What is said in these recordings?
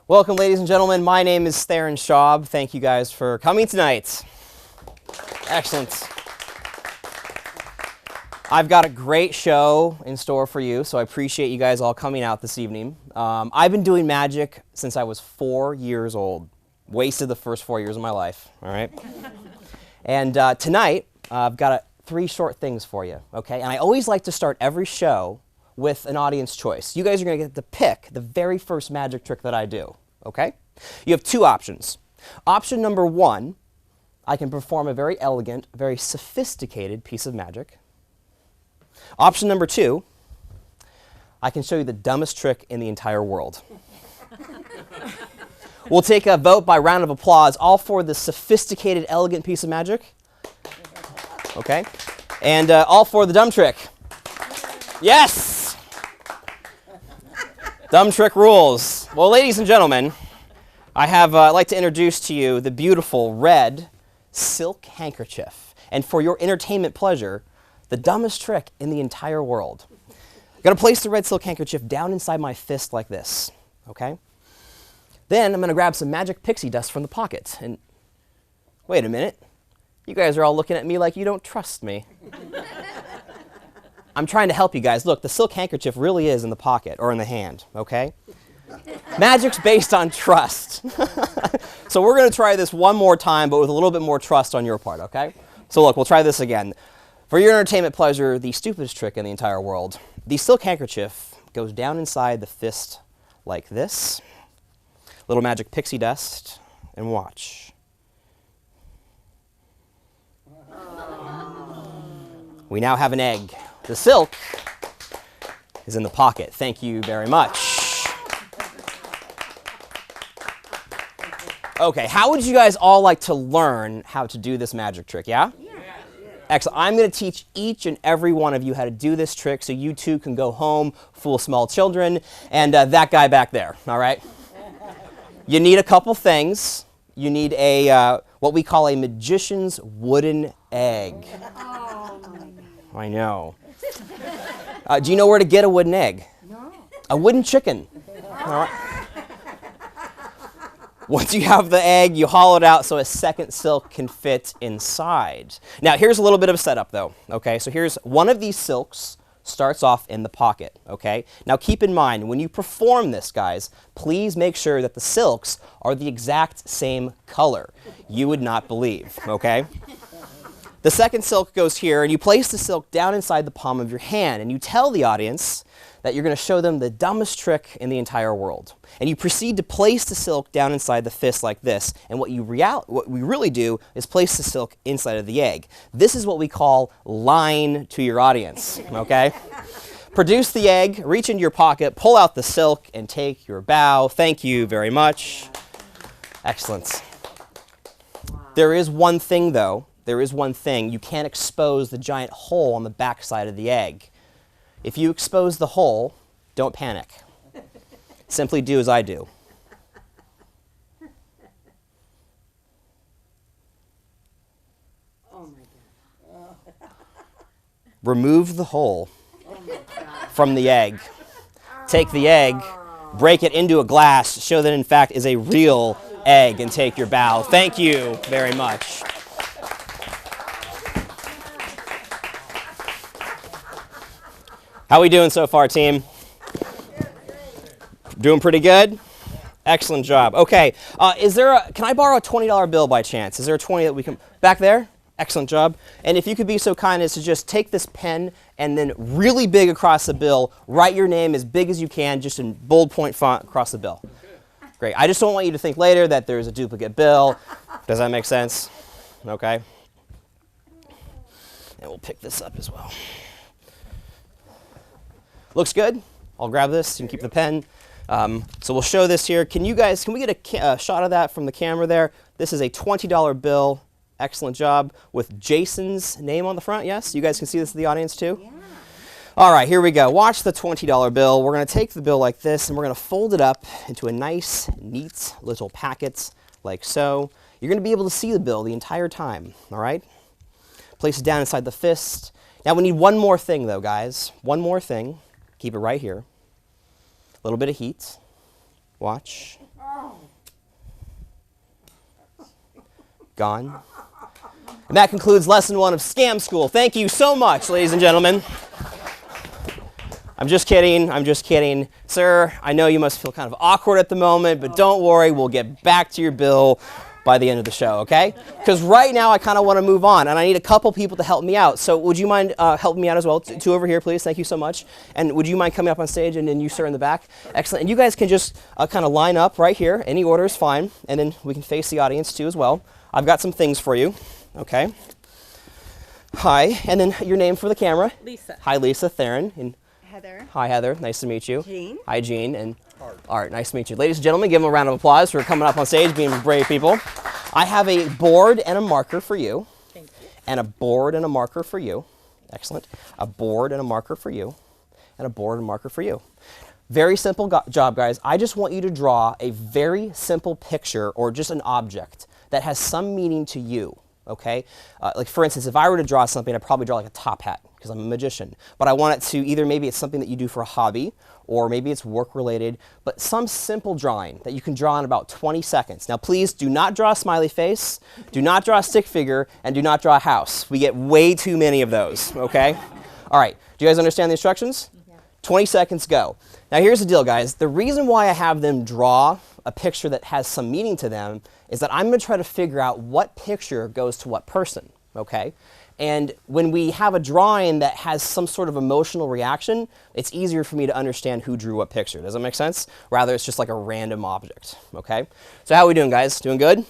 Welcome, ladies and gentlemen. My name is Theron Schaub. Thank you guys for coming tonight. Excellent. I've got a great show in store for you, so I appreciate you guys all coming out this evening. I've been doing magic since I was 4 years old. Wasted the first 4 years of my life, all right? And tonight, I've got 3 short things for you, okay? And I always like to start every show with an audience choice. You guys are going to get to pick the very first magic trick that I do, okay? You have 2 options. Option number 1, I can perform a very elegant, very sophisticated piece of magic. Option number 2, I can show you the dumbest trick in the entire world. We'll take a vote by round of applause, all for the sophisticated, elegant piece of magic. Okay? And all for the dumb trick. Yes! Dumb trick rules. Well, ladies and gentlemen, I'd like to introduce to you the beautiful red silk handkerchief. And for your entertainment pleasure, the dumbest trick in the entire world. I'm going to place the red silk handkerchief down inside my fist like this, okay? Then I'm going to grab some magic pixie dust from the pocket. And wait a minute. You guys are all looking at me like you don't trust me. I'm trying to help you guys. Look, the silk handkerchief really is in the pocket or in the hand, okay? Magic's based on trust. So we're going to try this one more time, but with a little bit more trust on your part, okay? So look, we'll try this again. For your entertainment pleasure, the stupidest trick in the entire world. The silk handkerchief goes down inside the fist like this. Little magic pixie dust, and watch. We now have an egg. The silk is in the pocket. Thank you very much. Okay, how would you guys all like to learn how to do this magic trick, yeah? Excellent. I'm going to teach each and every one of you how to do this trick so you too can go home, fool small children, and that guy back there, all right? You need a couple things. You need a what we call a magician's wooden egg. Oh, I know. Do you know where to get a wooden egg? No. A wooden chicken. All right. Once you have the egg, you hollow it out so a second silk can fit inside. Now, here's a little bit of a setup, though. Okay, so here's one of these silks starts off in the pocket. Okay. Now, keep in mind when you perform this, guys, please make sure that the silks are the exact same color. You would not believe. Okay. The second silk goes here, and you place the silk down inside the palm of your hand, and you tell the audience that you're going to show them the dumbest trick in the entire world. And you proceed to place the silk down inside the fist like this, and what we really do is place the silk inside of the egg. This is what we call lying to your audience, okay? Produce the egg, reach into your pocket, pull out the silk, and take your bow. Thank you very much. Excellent. There is one thing, though. There is one thing. You can't expose the giant hole on the back side of the egg. If you expose the hole, don't panic. Simply do as I do. Oh my God. Remove the hole from the egg. Take the egg, break it into a glass, show that in fact is a real egg, and take your bow. Thank you very much. How are we doing so far, team? Doing pretty good? Excellent job. Okay, can I borrow a $20 bill by chance? Is there a 20 that we can, back there? Excellent job. And if you could be so kind as to just take this pen and then really big across the bill, write your name as big as you can, just in bold point font across the bill. Great. I just don't want you to think later that there's a duplicate bill. Does that make sense? Okay. And we'll pick this up as well. Looks good. I'll grab this and keep the pen. So we'll show this here. Can we get a shot of that from the camera there? This is a $20 bill. Excellent job with Jason's name on the front. Yes? You guys can see this in the audience too? Yeah. All right, here we go. Watch the $20 bill. We're going to take the bill like this, and we're going to fold it up into a nice, neat little packet like so. You're going to be able to see the bill the entire time. All right? Place it down inside the fist. Now we need one more thing, though, guys. One more thing. Keep it right here. A little bit of heat. Watch. Gone. And that concludes lesson 1 of Scam School. Thank you so much, ladies and gentlemen. I'm just kidding. I'm just kidding. Sir, I know you must feel kind of awkward at the moment, but don't worry. We'll get back to your bill by the end of the show, okay? Because right now I kind of want to move on, and I need a couple people to help me out. So would you mind helping me out as well? Two over here, please. Thank you so much. And would you mind coming up on stage, and then you, sir, in the back? Excellent. And you guys can just kind of line up right here. Any order is fine. And then we can face the audience, too, as well. I've got some things for you, okay? Hi. And then your name for the camera. Lisa. Hi, Lisa. Theron. And Heather. hi, Heather. Nice to meet you. Jean. Hi, Jean. And Art. Nice to meet you. Ladies and gentlemen, give them a round of applause for coming up on stage, being brave people. I have a board and a marker for you. Thank you. And a board and a marker for you. Excellent. A board and a marker for you. And a board and a marker for you. Very simple job, guys. I just want you to draw a very simple picture or just an object that has some meaning to you. Okay? Like, for instance, if I were to draw something, I'd probably draw like a top hat because I'm a magician. But I want it to either maybe it's something that you do for a hobby, or maybe it's work-related, but some simple drawing that you can draw in about 20 seconds. Now, please do not draw a smiley face, do not draw a stick figure, and do not draw a house. We get way too many of those, okay? All right, do you guys understand the instructions? Yeah. 20 seconds, go. Now, here's the deal, guys. The reason why I have them draw a picture that has some meaning to them is that I'm going to try to figure out what picture goes to what person, okay? And when we have a drawing that has some sort of emotional reaction, it's easier for me to understand who drew what picture. Does that make sense? Rather, it's just like a random object, okay? So how are we doing, guys? Doing good?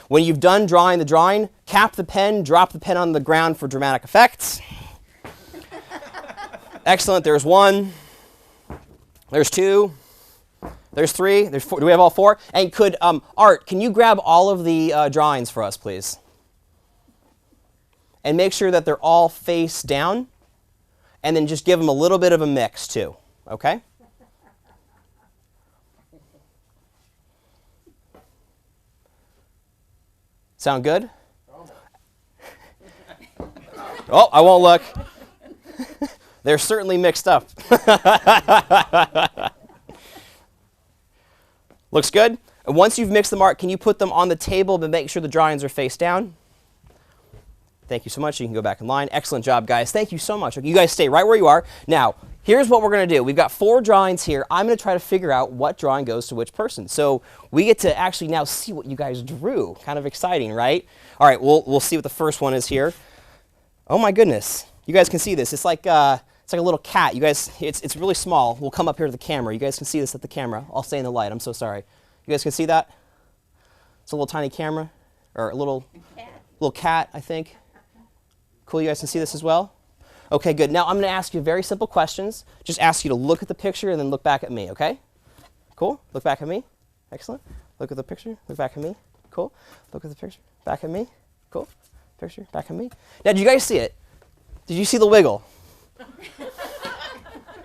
When you've done drawing the drawing, cap the pen, drop the pen on the ground for dramatic effects. Excellent. There's 1. There's 2. There's 3. There's 4. Do we have all 4? And could, Art, can you grab all of the drawings for us, please? And make sure that they're all face down, and then just give them a little bit of a mix too, okay? Sound good? Oh, I won't look. They're certainly mixed up. Looks good? And once you've mixed them, Art, can you put them on the table but make sure the drawings are face down? Thank you so much. You can go back in line. Excellent job, guys. Thank you so much. You guys stay right where you are. Now, here's what we're going to do. We've got 4 drawings here. I'm going to try to figure out what drawing goes to which person. So we get to actually now see what you guys drew. Kind of exciting, right? All right, we'll see what the first one is here. Oh my goodness. You guys can see this. It's like a little cat. You guys, it's really small. We'll come up here to the camera. You guys can see this at the camera. I'll stay in the light. I'm so sorry. You guys can see that? It's a little tiny camera, or a little cat, I think. Cool, you guys can see this as well? Okay, good. Now I'm going to ask you very simple questions. Just ask you to look at the picture and then look back at me, okay? Cool? Look back at me. Excellent. Look at the picture. Look back at me. Cool. Look at the picture. Back at me. Cool. Picture. Back at me. Now, did you guys see it? Did you see the wiggle?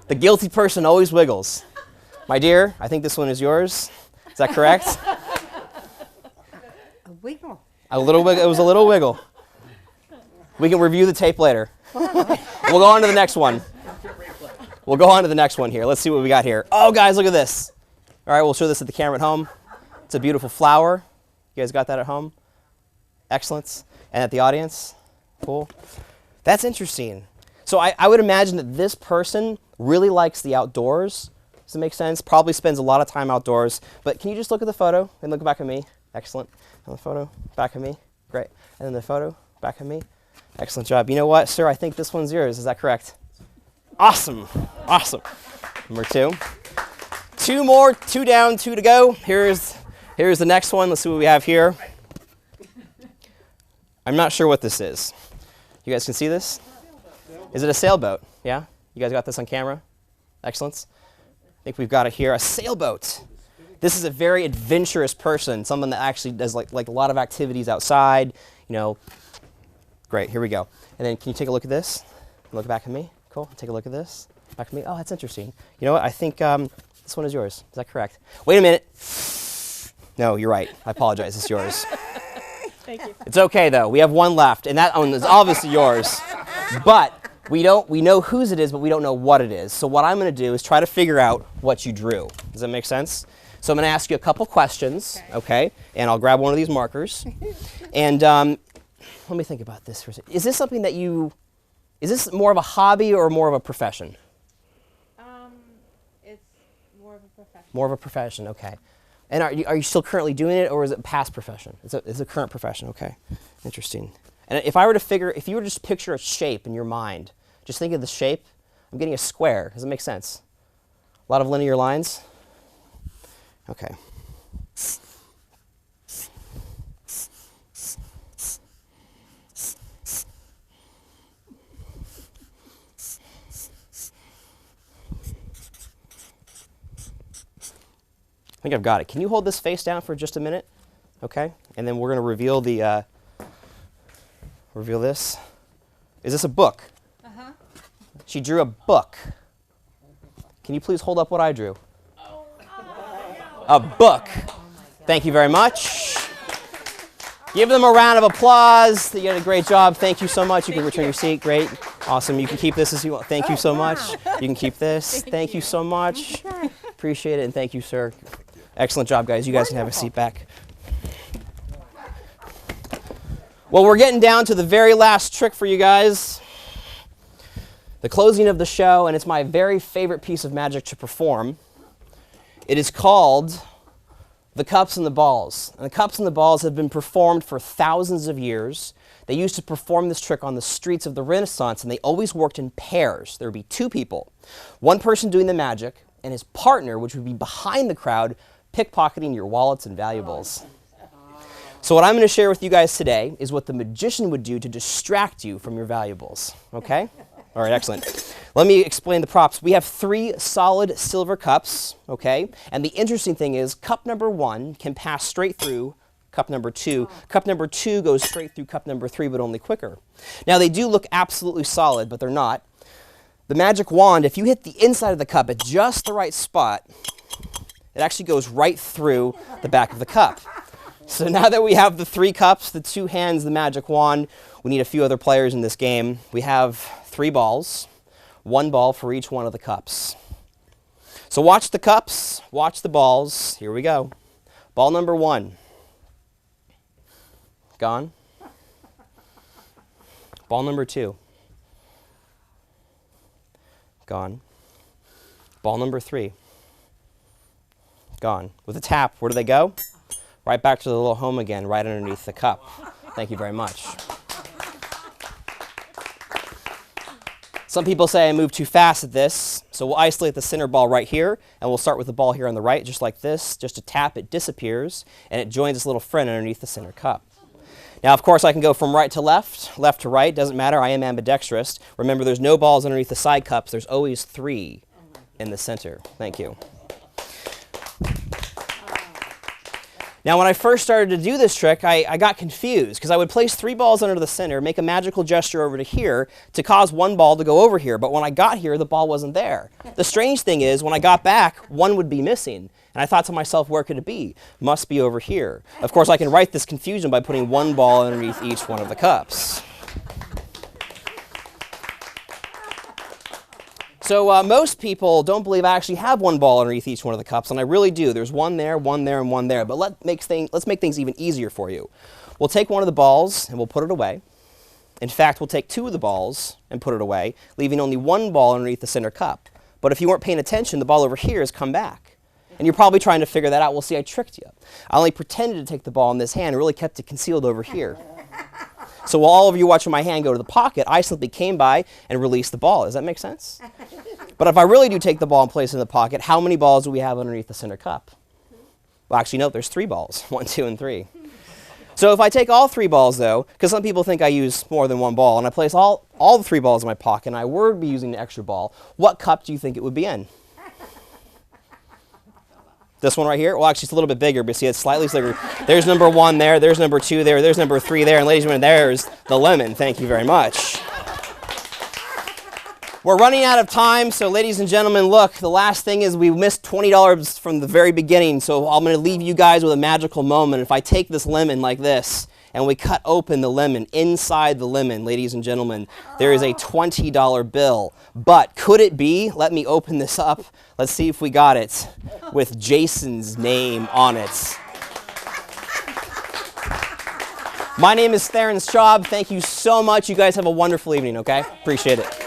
The guilty person always wiggles. My dear, I think this one is yours. Is that correct? A wiggle. A little wiggle. It was a little wiggle. We can review the tape later. We'll go on to the next one. We'll go on to the next one here. Let's see what we got here. Oh, guys, look at this. All right, we'll show this at the camera at home. It's a beautiful flower. You guys got that at home? Excellent. And at the audience? Cool. That's interesting. So I would imagine that this person really likes the outdoors. Does that make sense? Probably spends a lot of time outdoors. But can you just look at the photo and look back at me? Excellent. And the photo, back at me. Great. And then the photo, back at me. Excellent job. You know what, sir? I think this one's yours. Is that correct? Awesome. Awesome. Number 2. 2 more. 2 down, 2 to go. Here's the next one. Let's see what we have here. I'm not sure what this is. You guys can see this? Is it a sailboat? Yeah? You guys got this on camera? Excellent. I think we've got it here. A sailboat. This is a very adventurous person, someone that actually does like a lot of activities outside, you know. Great, here we go. And then can you take a look at this? Look back at me. Cool. Take a look at this. Back at me. Oh, that's interesting. You know what? I think this one is yours. Is that correct? Wait a minute. No, you're right. I apologize. It's yours. Thank you. It's okay, though. We have one left, and that one is obviously yours. But we know whose it is, but we don't know what it is. So what I'm going to do is try to figure out what you drew. Does that make sense? So I'm going to ask you a couple questions, okay? And I'll grab one of these markers. And let me think about this for a second. Is this something that is this more of a hobby or more of a profession? It's more of a profession. More of a profession, okay. And are you still currently doing it, or is it past profession? It's a current profession, okay. Interesting. And if you were to just picture a shape in your mind, just think of the shape. I'm getting a square. Does it make sense? A lot of linear lines? Okay. I think I've got it. Can you hold this face down for just a minute? Okay. And then we're going to reveal reveal this. Is this a book? Uh-huh. She drew a book. Can you please hold up what I drew? A book. Thank you very much. Give them a round of applause. You did a great job. Thank you so much. You can return your seat. Great. Awesome. You can keep this as you want. Thank you so much. You can keep this. Thank you so much. Appreciate it, and thank you, sir. Excellent job, guys. You guys can have a seat back. Well, we're getting down to the very last trick for you guys. The closing of the show, and it's my very favorite piece of magic to perform. It is called the cups and the balls. And the cups and the balls have been performed for thousands of years. They used to perform this trick on the streets of the Renaissance, and they always worked in pairs. There would be two people, one person doing the magic, and his partner, which would be behind the crowd, pickpocketing your wallets and valuables. So what I'm going to share with you guys today is what the magician would do to distract you from your valuables. Okay? All right, excellent. Let me explain the props. We have 3 solid silver cups, okay? And the interesting thing is cup number 1 can pass straight through cup number 2. Cup number 2 goes straight through cup number 3, but only quicker. Now, they do look absolutely solid, but they're not. The magic wand, if you hit the inside of the cup at just the right spot, it actually goes right through the back of the cup. So now that we have the 3 cups, the 2 hands, the magic wand, we need a few other players in this game. We have 3 balls, 1 ball for each one of the cups. So watch the cups, watch the balls. Here we go. Ball number 1. Gone. Ball number 2. Gone. Ball number 3. Gone. With a tap, where do they go? Right back to the little home again, right underneath the cup. Thank you very much. Some people say I move too fast at this, so we'll isolate the center ball right here, and we'll start with the ball here on the right, just like this. Just a tap, it disappears, and it joins its little friend underneath the center cup. Now, of course, I can go from right to left to right. Doesn't matter. I am ambidextrous. Remember, there's no balls underneath the side cups. There's always 3 in the center. Thank you. Now, when I first started to do this trick, I got confused because I would place 3 balls under the center, make a magical gesture over to here to cause 1 ball to go over here. But when I got here, the ball wasn't there. The strange thing is, when I got back, 1 would be missing. And I thought to myself, where could it be? Must be over here. Of course, I can write this confusion by putting 1 ball underneath each one of the cups. So most people don't believe I actually have 1 ball underneath each one of the cups, and I really do. There's 1 there, 1 there, and 1 there. But let's make things even easier for you. We'll take 1 of the balls, and we'll put it away. In fact, we'll take 2 of the balls and put it away, leaving only 1 ball underneath the center cup. But if you weren't paying attention, the ball over here has come back. And you're probably trying to figure that out. Well, see, I tricked you. I only pretended to take the ball in this hand and really kept it concealed over here. So while all of you watching my hand go to the pocket, I simply came by and released the ball. Does that make sense? But if I really do take the ball and place it in the pocket, how many balls do we have underneath the center cup? Well, actually, no, there's 3 balls. 1, 2, and 3. So if I take all 3 balls, though, because some people think I use more than 1 ball, and I place all the 3 balls in my pocket, and I would be using the extra ball, what cup do you think it would be in? This one right here? Well, actually, it's a little bit bigger, but see, it's slightly bigger. There's number 1 there, there's number 2 there, there's number 3 there, and ladies and gentlemen, there's the lemon. Thank you very much. We're running out of time, so ladies and gentlemen, look, the last thing is we missed $20 from the very beginning, so I'm going to leave you guys with a magical moment. If I take this lemon like this, and we cut open the lemon. Inside the lemon, ladies and gentlemen, there is a $20 bill. But could it be, let me open this up, let's see if we got it, with Jason's name on it. My name is Theron Schaub. Thank you so much. You guys have a wonderful evening, okay? Appreciate it.